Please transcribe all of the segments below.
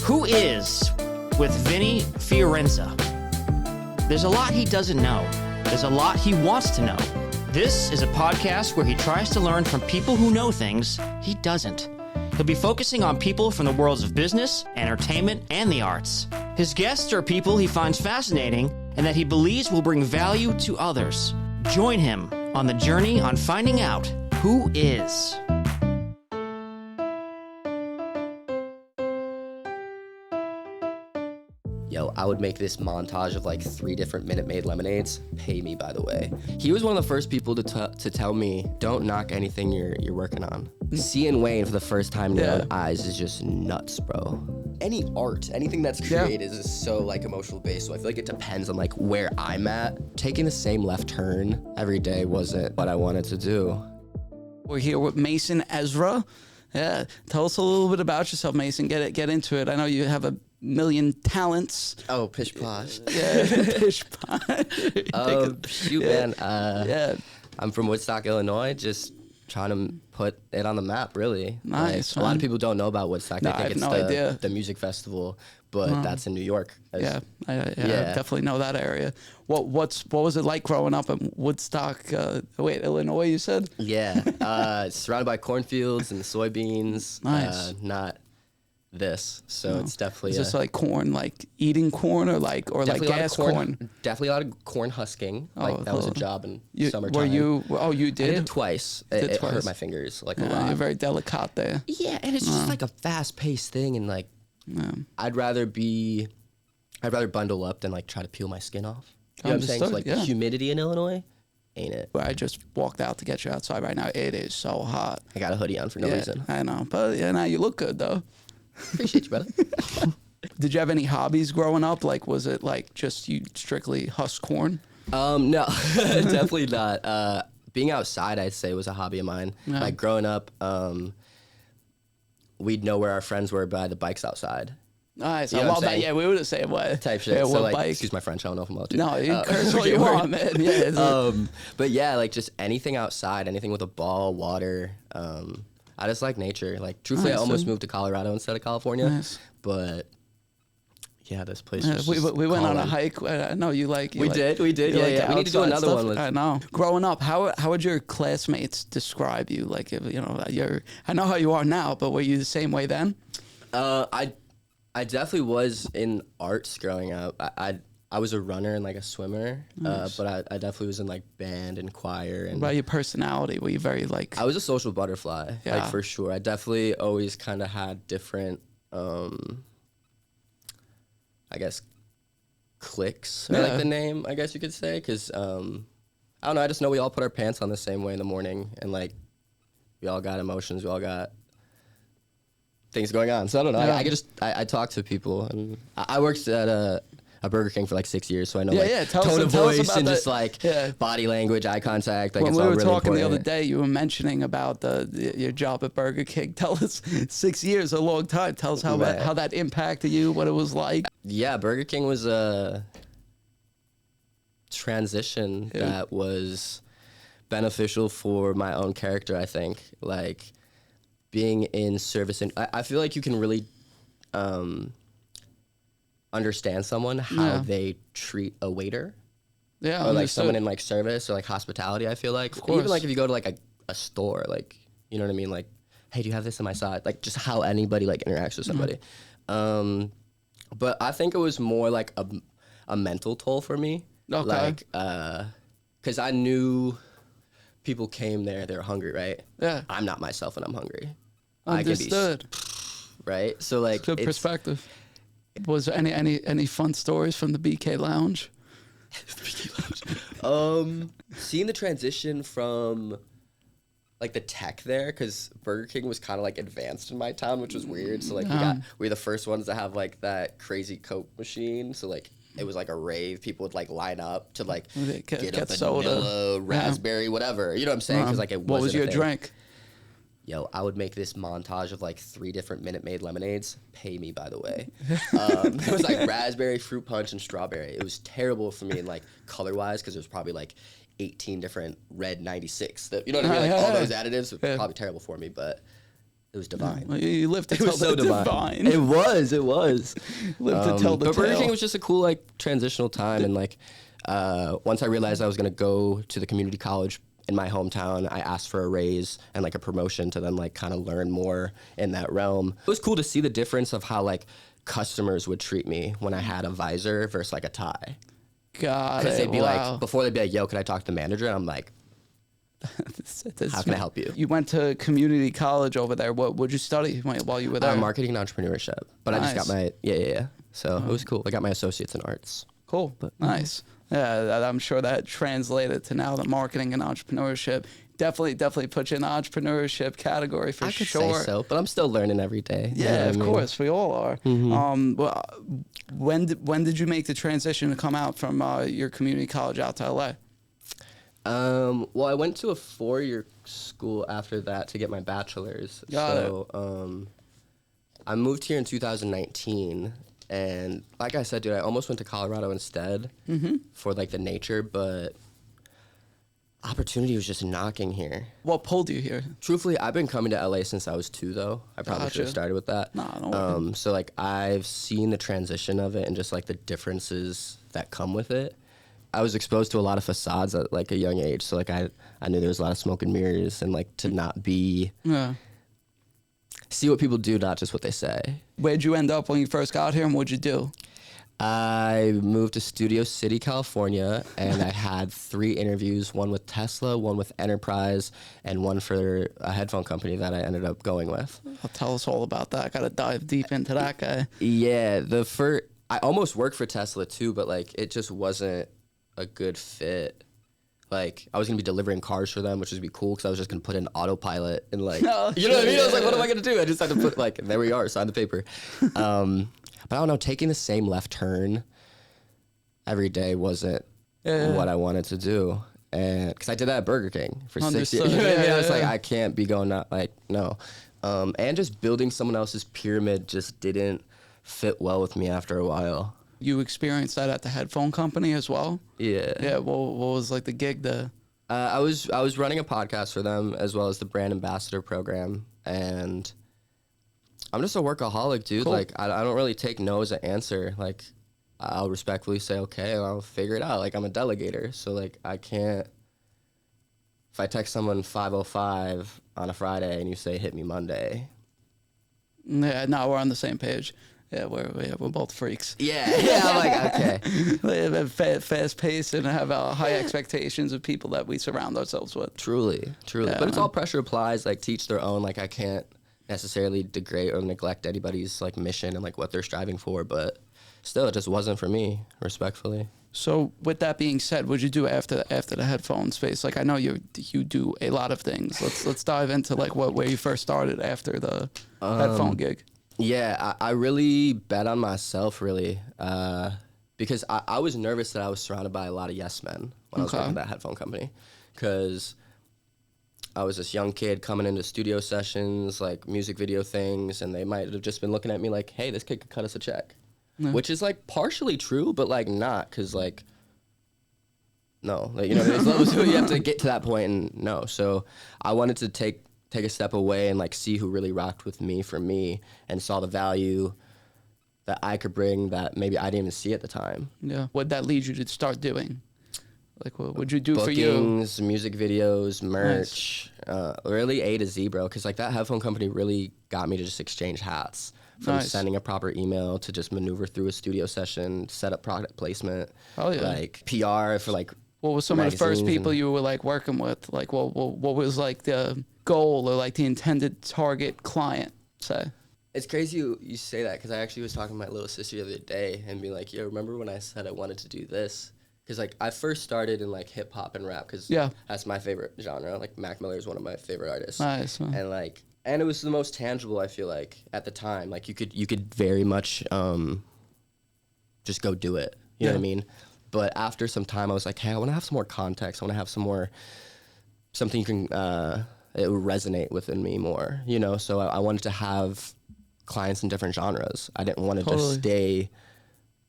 Who is with Vinny Fiorenza? There's a lot he doesn't know. There's a lot he wants to know. This is a podcast where he tries to learn from people who know things he doesn't. He'll be focusing on people from the worlds of business, entertainment, and the arts. His guests are people he finds fascinating and that he believes will bring value to others. Join him on the journey on finding out who is. Yo, I would make this montage of like 3 different Minute Maid lemonades. Pay me, by the way. He was one of the first people to tell me, don't knock anything you're working on. Seeing Wayne for the first time in your own eyes is just nuts, bro. Any art, anything that's created is so like emotional based. So I feel like it depends on like where I'm at. Taking the same left turn every day wasn't what I wanted to do. We're here with Mason Ezra. Yeah, tell us a little bit about yourself, Mason. Get into it. I know you have a million talents. Oh, pish posh. Yeah, pish posh. Shoot, man. I'm from Woodstock, Illinois. Just trying to put it on the map, really. Nice. Like, a lot of people don't know about Woodstock. They think it's the music festival, but that's in New York. I definitely know that area. What was it like growing up in Woodstock? Illinois, you said? Yeah, surrounded by cornfields and soybeans. Nice. Not this, so it's definitely. Is this like corn, like eating corn, or like gas corn? Definitely a lot of corn husking. Like that was a job in summertime. Were you? Oh, you did? I did it twice. It hurt my fingers like a lot. You're very delicate there. Yeah, and it's just like a fast-paced thing, and like I'd rather bundle up than like try to peel my skin off. You know what I'm saying? So like humidity in Illinois, ain't it? I just walked out to get you outside right now. It is so hot. I got a hoodie on for no reason. I know, but now you look good though. Appreciate you, brother. Did you have any hobbies growing up? Like, was it like just you strictly husk corn? No, definitely not. Being outside, I'd say, was a hobby of mine. Yeah. Like growing up, we'd know where our friends were by the bikes outside. Nice. You know what I'm saying? Yeah, we were the same way. Type shit. Yeah, so like, bike? excuse my French, I don't know if I'm allowed to. No, you curse what you want, man. Yeah. But yeah, like just anything outside, anything with a ball, water. I just like nature. Like, truthfully, I almost moved to Colorado instead of California. Nice. But yeah, this place. We went on a hike. I know you like. We did. Yeah. We need to do another stuff. one. I know. Growing up, how would your classmates describe you? Like, if, I know how you are now, but were you the same way then? I definitely was in arts growing up. I was a runner and like a swimmer, but I definitely was in like band and choir. And what about your personality? Were you very like? I was a social butterfly, like for sure. I definitely always kind of had different, I guess, cliques, or like the name, I guess you could say, because I don't know. I just know we all put our pants on the same way in the morning, and like we all got emotions, we all got things going on. So I don't know. Yeah. I talk to people, and I worked at a Burger King for like 6 years, so I know Tell tone of voice and that. just like body language, eye contact. Like when it's we all were really talking important. the other day, you were mentioning about your job at Burger King. Tell us, 6 years, a long time. Tell us how that impacted you, what it was like. Yeah, Burger King was a transition that was beneficial for my own character, I think. Like, being in service, and I feel like you can really understand someone how they treat a waiter. Yeah, or like someone in like service or like hospitality. I feel like even like if you go to like a store, like, you know what I mean, like, hey, do you have this on my side? Like, just how anybody like interacts with somebody. But I think it was more like a mental toll for me. Okay. Like, because I knew people came there, they're hungry, right? Yeah. I'm not myself and I'm hungry. Understood. Right? So like, good perspective. Was there any fun stories from the BK Lounge? Seeing the transition from like the tech there, because Burger King was kind of like advanced in my town, which was weird. So like we were the first ones to have like that crazy Coke machine. So like it was like a rave. People would like line up to like get a vanilla, raspberry, whatever. You know what I'm saying? Because like it wasn't what was your drink? Yo, I would make this montage of like 3 different Minute Maid lemonades. Pay me, by the way. It was like raspberry, fruit punch, and strawberry. It was terrible for me in like color-wise, because it was probably like 18 different red 96. You know what I mean? Like all those additives were probably terrible for me, but It was divine. Well, you live to It tell was so the divine. It was. Live to tell the but Burger tale. King was just a cool like transitional time, and like once I realized I was gonna go to the community college in my hometown, I asked for a raise and like a promotion to then like kind of learn more in that realm. It was cool to see the difference of how like customers would treat me when I had a visor versus like a tie. Got Because it. they'd be Wow. like, before they'd be like, yo, can I talk to the manager? And I'm like, how can I help you? You went to community college over there. What would you study while you were there? Marketing and entrepreneurship. But I just got Nice. my, yeah. So it was cool. I got my associates in arts. Cool. Nice. Yeah, I'm sure that translated to now the marketing and entrepreneurship. Definitely put you in the entrepreneurship category for I could sure. say so, but I'm still learning every day. You know Yeah, what I of mean? course, we all are. Well, when did you make the transition to come out from your community college out to LA? Well, I went to a 4-year school after that to get my bachelor's. I moved here in 2019, and like I said, dude, I almost went to Colorado instead for like the nature, but opportunity was just knocking here. What pulled you here? Truthfully, I've been coming to LA since I was 2, though. I probably should have Gotcha. started with that. Nah, don't worry. So like I've seen the transition of it and just like the differences that come with it. I was exposed to a lot of facades at like a young age, so like I knew there was a lot of smoke and mirrors, and like to not be see what people do, not just what they say. Where'd you end up when you first got here, and what'd you do? I moved to Studio City, California, and I had 3 interviews, one with Tesla, one with Enterprise, and one for a headphone company that I ended up going with. Tell us all about that. Got to dive deep into that guy. Yeah, I almost worked for Tesla too, but like it just wasn't a good fit. Like I was gonna be delivering cars for them, which would be cool because I was just gonna put in autopilot and like, Oh, you know what I mean? I was like, yeah. what am I gonna do? I just had to put like, there we are, sign the paper. But I don't know, taking the same left turn every day wasn't what I wanted to do, and because I did that at Burger King for 6 years. Understood. You know what I mean? I was like, Yeah. I can't be going out like no, and just building someone else's pyramid just didn't fit well with me after a while. You experienced that at the headphone company as well? Yeah. Yeah. What was like the gig there? I was running a podcast for them as well as the brand ambassador program, and I'm just a workaholic, dude. Cool. Like I don't really take no as an answer. Like I'll respectfully say okay, and I'll figure it out. Like I'm a delegator, so like I can't. If I text someone 5:05 on a Friday and you say hit me Monday. Yeah. No, we're on the same page. Yeah, we're both freaks. Yeah, I'm like okay. We have fast pace and have high expectations of people that we surround ourselves with. Truly. Yeah, But it's man. all pressure applies. Like to each their own. Like I can't necessarily degrade or neglect anybody's like mission and like what they're striving for, but still it just wasn't for me, respectfully. So with that being said, what'd you do after the headphone space? Like I know you do a lot of things. Let's dive into like where you first started after the headphone gig. Yeah, I really bet on myself, really, because I was nervous that I was surrounded by a lot of yes men when I was Okay. working at that headphone company, because I was this young kid coming into studio sessions, like music video things, and they might have just been looking at me like, hey, this kid could cut us a check, which is like partially true, but like not, because like, no, like, you know, there's levels you have to get to that point and no. So I wanted to take a step away and like see who really rocked with me for me and saw the value that I could bring that maybe I didn't even see at the time. Yeah. What'd that lead you to start doing? Like what would you do for you? Bookings, music videos, merch, really A to Z, bro. Because like that headphone company really got me to just exchange hats. From Nice. sending a proper email to just maneuver through a studio session, set up product placement, Oh, yeah. like PR for like What was some of the first magazines people and- you were like working with? Like what was like the goal or like the intended target client? Say. It's crazy you say that because I actually was talking to my little sister the other day and being like, yo, remember when I said I wanted to do this? Because like I first started in like hip hop and rap because Yeah. that's my favorite genre. Like Mac Miller is one of my favorite artists. Nice. Man. And like, and it was the most tangible, I feel like, at the time. Like you could very much just go do it. You know what I mean? But after some time, I was like, hey, I want to have some more context. I want to have something you can, it would resonate within me more, you know? So I wanted to have clients in different genres. I didn't want to Totally. just stay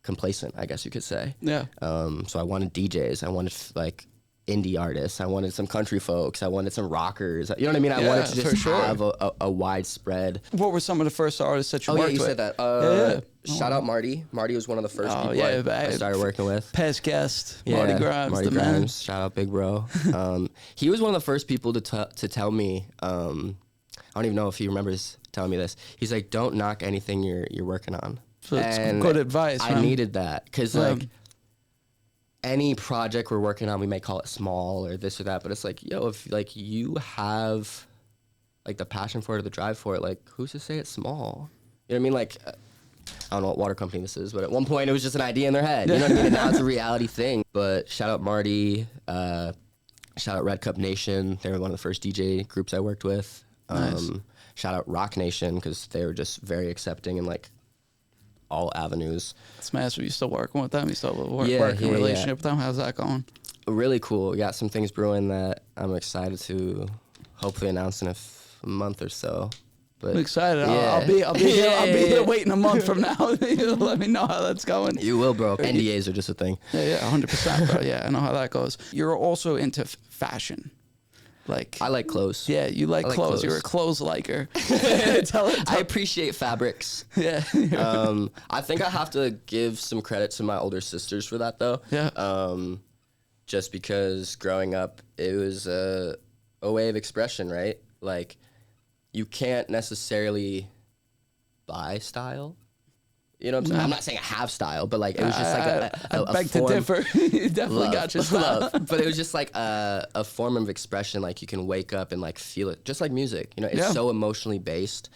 complacent, I guess you could say. Yeah. So I wanted DJs. I wanted like indie artists. I wanted some country folks. I wanted some rockers. You know what I mean? I Yeah, wanted to for just sure. have a widespread. What were some of the first artists that you Oh yeah, worked you with? said that. Yeah. Shout out Marty. Marty was one of the first Oh, people yeah, I started working with. Past guest, Yeah, Marty Grimes, Marty the man. Grimes. Shout out, big bro. He was one of the first people to tell me. I don't even know if he remembers telling me this. He's like, "Don't knock anything you're working on." So it's And good advice. I man. needed that because like any project we're working on, we may call it small or this or that, but it's like, yo, if like you have like the passion for it or the drive for it, like who's to say it's small? You know what I mean? Like I don't know what water company this is, but at one point it was just an idea in their head. You know what I mean? And now it's a reality thing. But shout out Marty, shout out Red Cup Nation. They were one of the first DJ groups I worked with. Nice. Shout out Rock Nation because they were just very accepting in like all avenues. Smash, are you still working with them? You still Yeah, working yeah, relationship with them? How's that going? Really cool. We got some things brewing that I'm excited to hopefully announce in a month or so. But I'm excited. yeah. I'll be here. I'll be Yeah. here waiting a month from now. Let me know how that's going. You will, bro. NDAs are just a thing. Yeah, 100%, bro. Yeah, I know how that goes. You're also into fashion. Like, I like clothes. yeah, you like, I like clothes. clothes. You're a clothes liker. I appreciate fabrics. Yeah. I think I have to give some credit to my older sisters for that, though. Yeah. Just because growing up, it was a way of expression, right? Like, you can't necessarily buy style. You know what I'm saying? I'm not saying I have style, but like it was just like I beg to form. differ. You definitely Love, got your style. love. But it was just like a form of expression. Like you can wake up and like feel it, just like music. You know, it's Yeah. so emotionally based,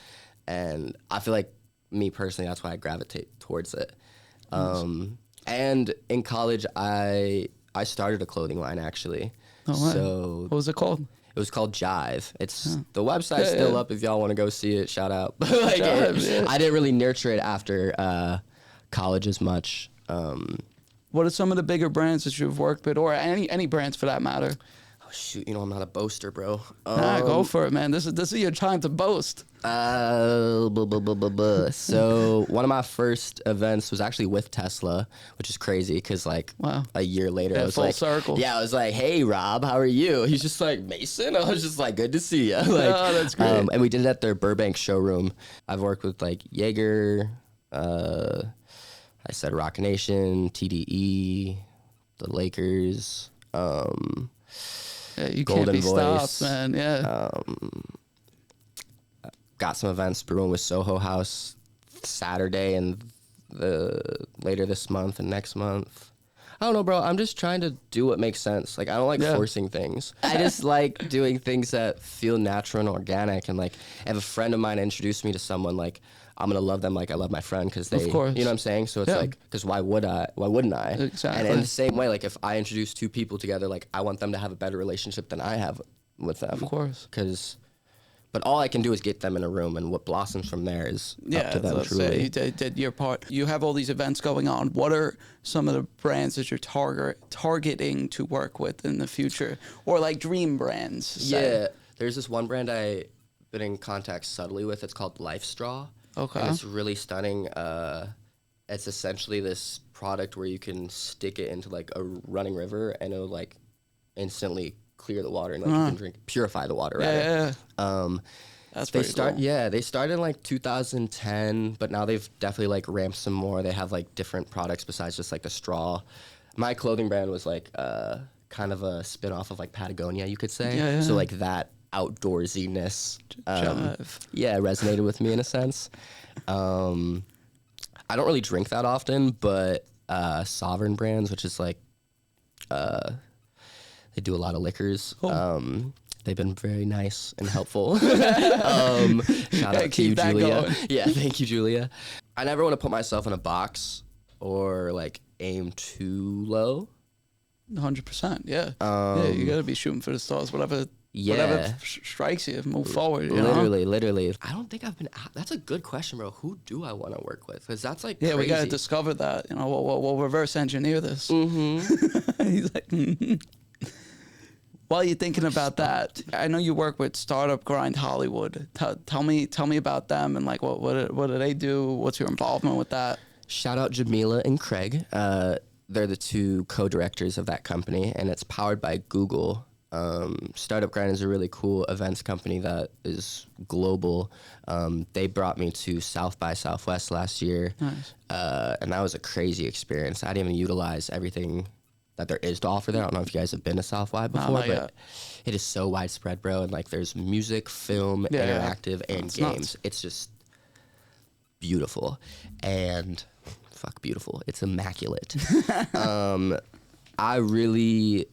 and I feel like me personally, that's why I gravitate towards it. And in college, I started a clothing line actually. Oh, wow. So What was it called? it was called Jive. It's the website's still up if y'all want to go see it. Shout out. But like, Jive, yeah. I didn't really nurture it after college as much. What are some of the bigger brands that you've worked with, or any brands for that matter? Oh shoot, you know I'm not a boaster, bro. Nah, go for it, man. This is your time to boast. So one of my first events was actually with Tesla, which is crazy because like Wow. a year later, Yeah, I was full like, circle. yeah, I was like, hey Rob, how are you? He's just like, Mason. I was just like, good to see you. Like, Oh, that's great. And we did it at their Burbank showroom. I've worked with like Jaeger, I said Rock Nation, TDE, the Lakers. Yeah, you Golden can't be Voice. stopped, man. Yeah. Got some events brewing with Soho House Saturday and later this month and next month. I don't know, bro. I'm just trying to do what makes sense. Like, I don't like Yeah. forcing things. I just like doing things that feel natural and organic. And like, if a friend of mine introduced me to someone, like, I'm gonna love them like I love my friend because they, Of course. you know what I'm saying? So it's Yeah. like, because why wouldn't I? Exactly. And in the same way, like, if I introduce two people together, like, I want them to have a better relationship than I have with them. Of course. But all I can do is get them in a room, and what blossoms from there is up to them, let's say truly. you did your part. You have all these events going on. What are some of the brands that you're targeting to work with in the future, or like dream brands? say? Yeah, there's this one brand I've been in contact subtly with. It's called Life Straw. Okay. And it's really stunning. It's essentially this product where you can stick it into like a running river, and it'll like instantly clear the water, and like you can purify the water. Yeah, Rather. that's They pretty cool. Yeah, they started in like 2010, but now they've definitely like ramped some more. They have like different products besides just like the straw. My clothing brand was like kind of a spin-off of like Patagonia, you could say. Yeah, yeah. So like that outdoorsiness, Jive. yeah, resonated with me in a sense. I don't really drink that often, but Sovereign Brands, which is like they do a lot of liquors. They've been very nice and helpful. Shout out to keep you, that Julia. going. Yeah, thank you, Julia. I never want to put myself in a box or like aim too low. 100%. Yeah. Yeah, you got to be shooting for the stars. Whatever strikes you, move forward. You know? Literally. I don't think I've been. That's a good question, bro. Who do I want to work with? Because that's like Yeah, we got to crazy. discover that. You know, we'll reverse engineer this. Mm-hmm. He's like, While you're thinking about that, I know you work with Startup Grind Hollywood. Tell me about them and like what do they do? What's your involvement with that? Shout out Jamila and Craig. they're the two co-directors of that company, and it's powered by Google. Startup Grind is a really cool events company that is global. They brought me to South by Southwest last year, Nice. and that was a crazy experience. I didn't even utilize everything that there is to offer there. I don't know if you guys have been to South by before, not but yet. it is so widespread, bro. And like, there's music, film, Yeah, interactive, and it's games. nuts. It's just beautiful, and fuck beautiful. It's immaculate. I really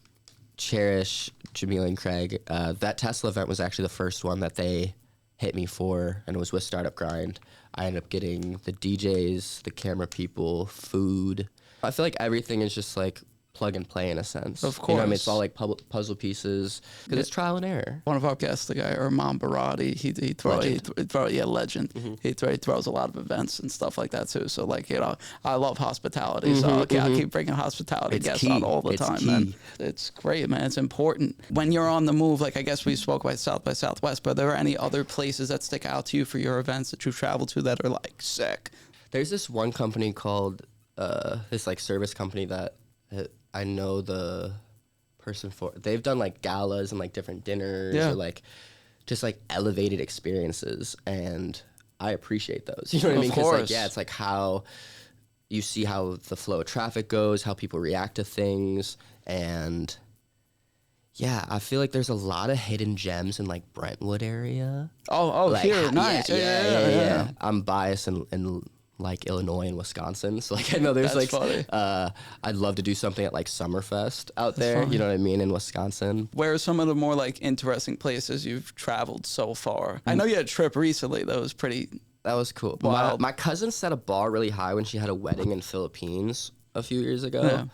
cherish Jameel and Craig. That Tesla event was actually the first one that they hit me for, and it was with Startup Grind. I ended up getting the DJs, the camera people, food. I feel like everything is just like plug and play in a sense. Of You know what I mean? It's course. all like puzzle pieces because it's trial and error. One of our guests, the guy Armand Barati, legend. He throws a lot of events and stuff like that too. So like, you know, I love hospitality, so I keep bringing hospitality It's guests key. on all the It's time, key. man. It's great, man. It's important when you're on the move. Like, I guess we spoke by Southwest, but are there any other places that stick out to you for your events that you've traveled to that are like sick? There's this one company called this like service company that I know the person for. They've done like galas and like different dinners Yeah. or like just like elevated experiences, and I appreciate those. You know what I Of mean? Because like, course. yeah, it's like how you see how the flow of traffic goes, how people react to things, and yeah, I feel like there's a lot of hidden gems in like Brentwood area. Oh, Like, here, nice. Yeah. I'm biased in like Illinois and Wisconsin, so like I know there's That's like funny. I'd love to do something at like Summerfest out there. funny. You know what I mean, in Wisconsin. Where are some of the more like interesting places you've traveled so far? I know you had a trip recently that was pretty. That was cool. Wild. My cousin set a bar really high when she had a wedding in Philippines a few years ago. Yeah.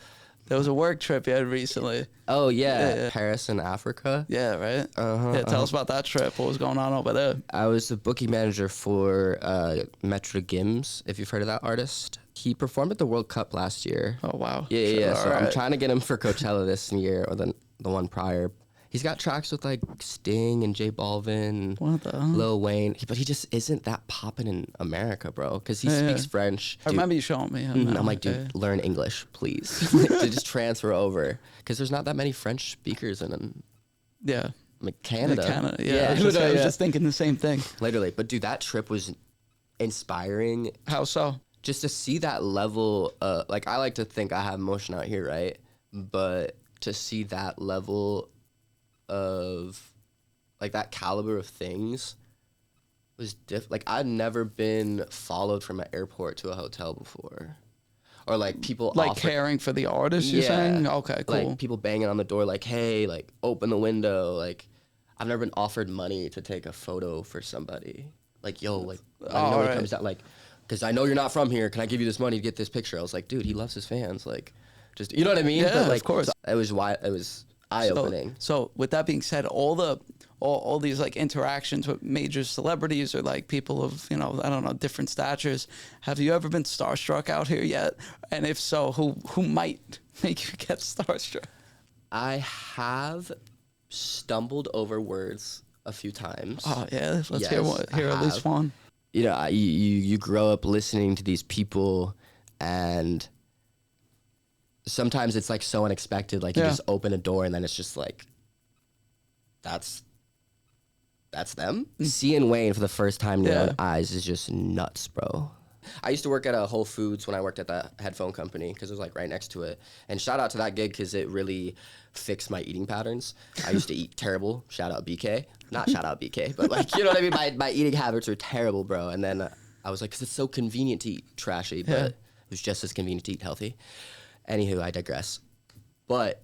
There was a work trip you had recently. Oh yeah, Yeah. Paris and Africa. Yeah, right? Yeah, tell us about that trip. What was going on over there? I was the booking manager for Metro Gims, if you've heard of that artist. He performed at the World Cup last year. Oh, wow. Yeah. So I'm Alright. trying to get him for Coachella this year or the one prior. He's got tracks with like Sting and J Balvin, What the hell? Lil Wayne, but he just isn't that popping in America, bro. Because he speaks French. I Dude, remember you showing me. I'm like, dude, learn English, please. Like, to just transfer over, because there's not that many French speakers in Yeah. like Canada. Canada. Yeah. I was just thinking the same thing. Literally. But dude, that trip was inspiring. How so? Just to see that level, like I like to think I have emotion out here, right? But to see that level of, like that caliber of things was like I'd never been followed from an airport to a hotel before, or like people Like offer, caring for the artist, you're Yeah. saying? Okay, cool. like people banging on the door, like, hey, like open the window. Like I've never been offered money to take a photo for somebody. Like, yo, like when alright. it comes down, like, because I know you're not from here. Can I give you this money to get this picture? I was like, dude, he loves his fans. Like, just, you know what I mean? Yeah, But, like, of course. It was why it was eye-opening. So with that being said, all these like interactions with major celebrities or like people of, you know, I don't know, different statures, have you ever been starstruck out here yet? And if so, who might make you get starstruck? I have stumbled over words a few times. Oh yeah, let's Yes, hear I at least have. one. You know, you grow up listening to these people, and sometimes it's like so unexpected. Like you Yeah. just open a door and then it's just like, that's them. Seeing Wayne for the first time in your Yeah. own eyes is just nuts, bro. I used to work at a Whole Foods when I worked at that headphone company because it was like right next to it. And shout out to that gig because it really fixed my eating patterns. I used to eat terrible. Shout out BK. Not shout out BK, but like, you know what I mean? My eating habits were terrible, bro. And then I was like, because it's so convenient to eat trashy, but Yeah. it was just as convenient to eat healthy. Anywho, I digress. But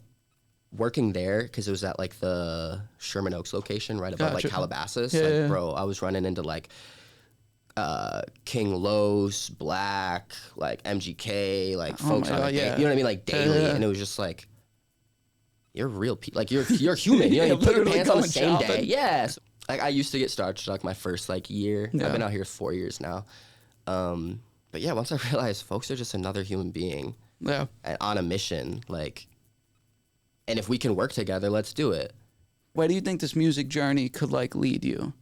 working there, because it was at like the Sherman Oaks location right above Gotcha. like Calabasas, Yeah, like, yeah. bro, I was running into like King Los, Black, like MGK, like Oh folks my on God, the yeah. you know what I mean, like daily, Yeah. and it was just like, you're real people, like you're human, you know, Yeah, you put your literally pants on the going same day, shopping. yes. Like I used to get starstruck my first like year. Yeah. I've been out here 4 years now, but yeah, once I realized folks are just another human being Yeah. and on a mission, like, and if we can work together, let's do it. Where do you think this music journey could like lead you?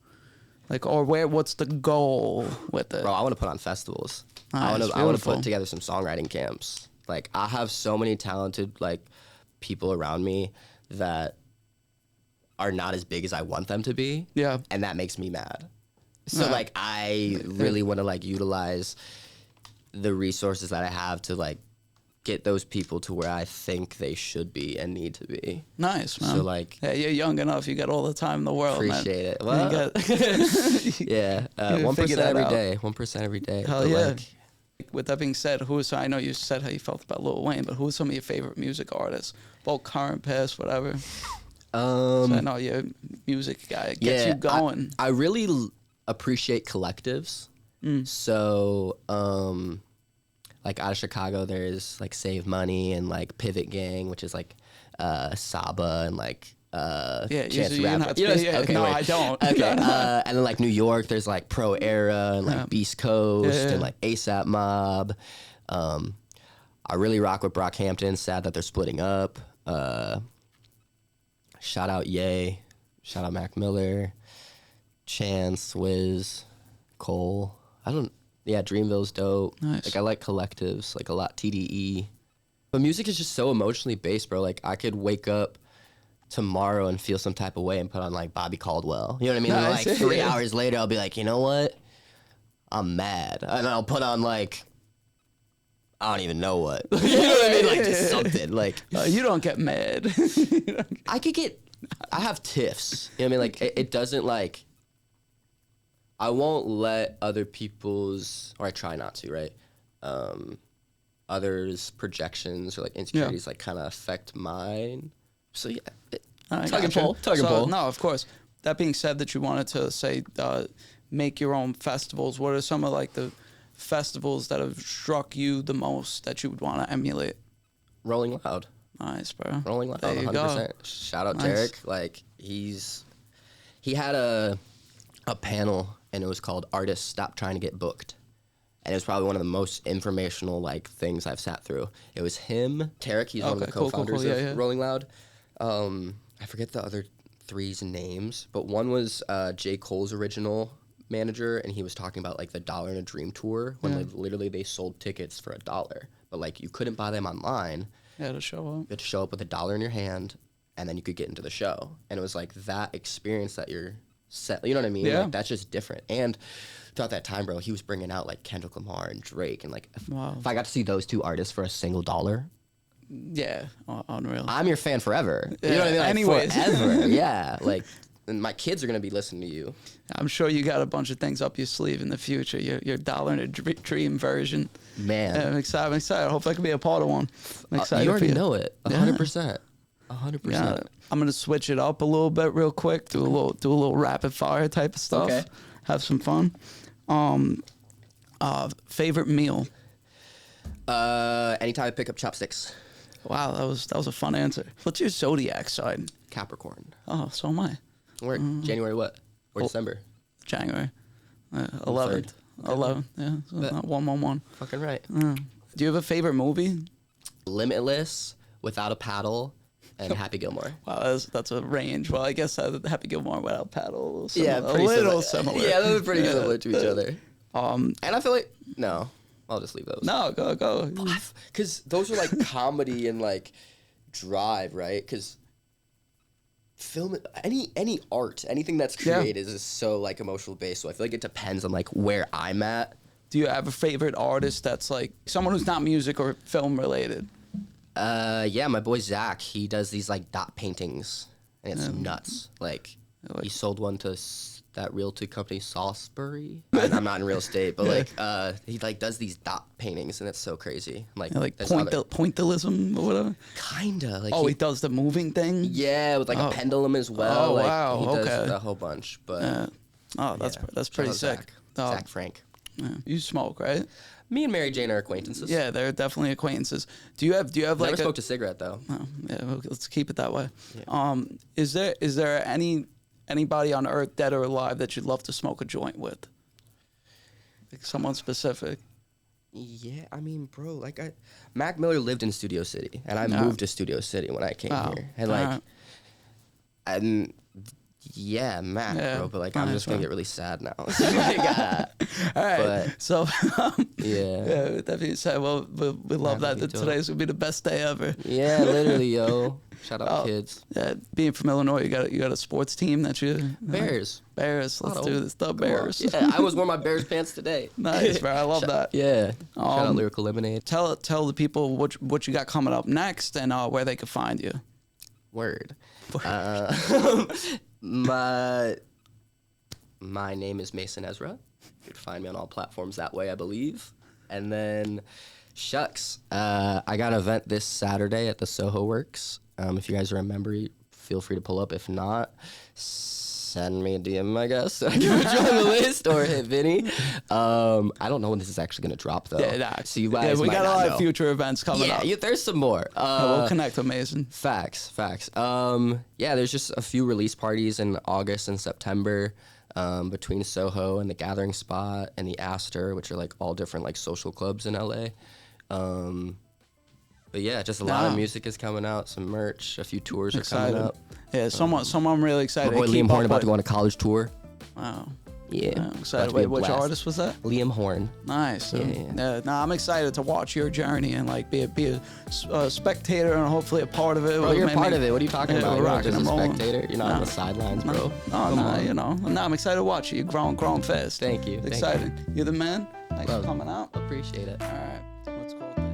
Like, or what's the goal with it? Bro, I want to put on festivals. Nice, I want to beautiful. put together some songwriting camps. Like, I have so many talented, like, people around me that are not as big as I want them to be. Yeah. And that makes me mad. So, like, I really want to, like, utilize the resources that I have to, like, get those people to where I think they should be and need to be. Nice, man. So, like, yeah, you're young enough. You got all the time in the world, man. appreciate it. You Well, got- yeah, You 1% figure that every out. day. 1% every day. Hell But, yeah. like, With that being said, I know you said how you felt about Lil Wayne, but who are some of your favorite music artists? Both current, past, whatever. So I know you're a music guy. It gets you going. I really appreciate collectives. So, like, out of Chicago, there's, like, Save Money and, like, Pivot Gang, which is, like, Saba and, like, Chance the you're Rapper. not You know, speaking- okay, no, wait. I don't. Okay, and then, like, New York, there's, like, Pro Era and, like, Beast Coast Yeah. and, like, ASAP Mob. I really rock with Brockhampton. Sad that they're splitting up. Shout out Ye. Shout out Mac Miller. Chance, Wiz, Cole. Dreamville's dope. Nice. Like, I like collectives, like, a lot. TDE. But music is just so emotionally based, bro. Like, I could wake up tomorrow and feel some type of way and put on, like, Bobby Caldwell. You know what I mean? And, Nice. like, 3 hours later, I'll be like, you know what? I'm mad. And I'll put on, like, I don't even know what. You know what I mean? Like, just something. Like, You don't get mad. I have tiffs. You know what I mean? Like, it doesn't, like, I won't let other people's, or I try not to, right? Others' projections or, like, insecurities, like, kind of affect mine. So, yeah. Tug and pull. No, of course. That being said, that you wanted to say, make your own festivals. What are some of, like, the festivals that have struck you the most that you would want to emulate? Rolling Loud. Nice, bro. Rolling Loud, There you 100%. go. Shout out Nice. Derek. Like, he had a panel, and it was called Artists Stop Trying to Get Booked. And it was probably one of the most informational, like, things I've sat through. It was him, Tarek, he's one of the Okay, cool, co-founders yeah, of yeah. Rolling Loud. I forget the other three's names, but one was J. Cole's original manager, and he was talking about, like, the $1 in a Dream tour, when they sold tickets for $1. But, like, you couldn't buy them online. Yeah, to show up. You had to show up with $1 in your hand, and then you could get into the show. And it was like that experience that you're set. You know what I mean? Yeah. Like, that's just different. And throughout that time, bro, he was bringing out, like, Kendrick Lamar and Drake. And, like, if I got to see those two artists for a single $1, Yeah, unreal. I'm your fan forever. You Yeah, know what I mean? Like, anyways. forever. Yeah. Like, and my kids are going to be listening to you. I'm sure you got a bunch of things up your sleeve in the future. Your $1 in a Dream version. Man. Yeah, I'm excited. I hope I can be a part of one. I'm excited. You already for know it. 100%. 100%. Yeah, I'm gonna switch it up a little bit real quick. Do a little rapid fire type of stuff. Okay. Have some fun. Favorite meal? Anytime I pick up chopsticks. Wow, that was a fun answer. What's your zodiac sign? Capricorn. Oh, so am I. Or January what? Or December? January. 11th. 11. Yeah. So 111. Fucking right. Do you have a favorite movie? Limitless, Without a Paddle, and Happy Gilmore. Wow, that's a range. Well, I guess Happy Gilmore without paddle. A pretty little similar. Yeah, those are pretty similar to each other. Um, And I feel like, no, I'll just leave those. no, go. Because those are like comedy and like drive, right? Because film, any art, anything that's created is so like emotional based. So I feel like it depends on like where I'm at. Do you have a favorite artist that's like someone who's not music or film related? Yeah, my boy Zach, he does these like dot paintings, and it's nuts. Like, he sold one to that realty company, Salisbury. I'm not in real estate, but like, he like does these dot paintings, and it's so crazy. Like, there's pointillism or whatever. kinda like. Oh, he does the moving thing. Yeah, with like a pendulum as well. Oh, like, wow, He does okay. a whole bunch, but. That's Shout pretty out sick. Zach. Oh, Zach Frank. yeah. You smoke, right? Me and Mary Jane are acquaintances. Yeah, they're definitely acquaintances. Do you have Never like smoked a cigarette though. Oh, yeah, well, let's keep it that way. Is there anybody on earth, dead or alive, that you'd love to smoke a joint with? Like someone specific. Yeah, I mean, bro, like Mac Miller lived in Studio City, and I moved to Studio City when I came here, and like, and Yeah, Mac, Yeah, bro. But like, I'm nice, just gonna bro. get really sad now. Like, All right. but- So, yeah. with that being said, well, we love That'd that be dope. today's gonna be the best day ever. Yeah, literally, yo. Shout out Oh, kids. Yeah, being from Illinois, you got a sports team that you Bears. Bears. Let's Oh, do this. The come on. Bears. Yeah, I was wearing my Bears pants today. Nice, bro. I love that. Yeah. Shout out Um, Lyrical Lemonade. Tell the people what you got coming up next and where they can find you. Word. My name is Mason Ezra. You can find me on all platforms that way, I believe. And then, shucks, I got an event this Saturday at the Soho Works. If you guys remember, feel free to pull up. If not, send me a DM, I guess. I can put you on the list or hit Vinny. I don't know when this is actually going to drop, though. Yeah, nah. So you guys we might got a not lot know. of future events coming up. Yeah, there's some more. We'll connect with Mason. Facts. Yeah, there's just a few release parties in August and September between Soho and the Gathering Spot and the Astor, which are like all different like social clubs in LA. But yeah, just a lot of music is coming out, some merch, a few tours are coming up. Yeah, someone I'm really excited. My boy to keep Liam Horn up about to with. go on a college tour. Wow. Yeah, I'm about excited. to be a Wait, which blast. artist was that? Liam Horn. Nice. Yeah. I'm excited to watch your journey and like be a spectator and hopefully a part of it. Bro, you're a part of it. What are you talking about? we're You're not rocking just a and rolling. spectator. You're not on the sidelines, bro. No, Come on. you know. No, I'm excited to watch you. You're growing fast. Thank you. It's Thank exciting. You're the man. Thanks for Love. coming out. Appreciate it. All right. Let's call it.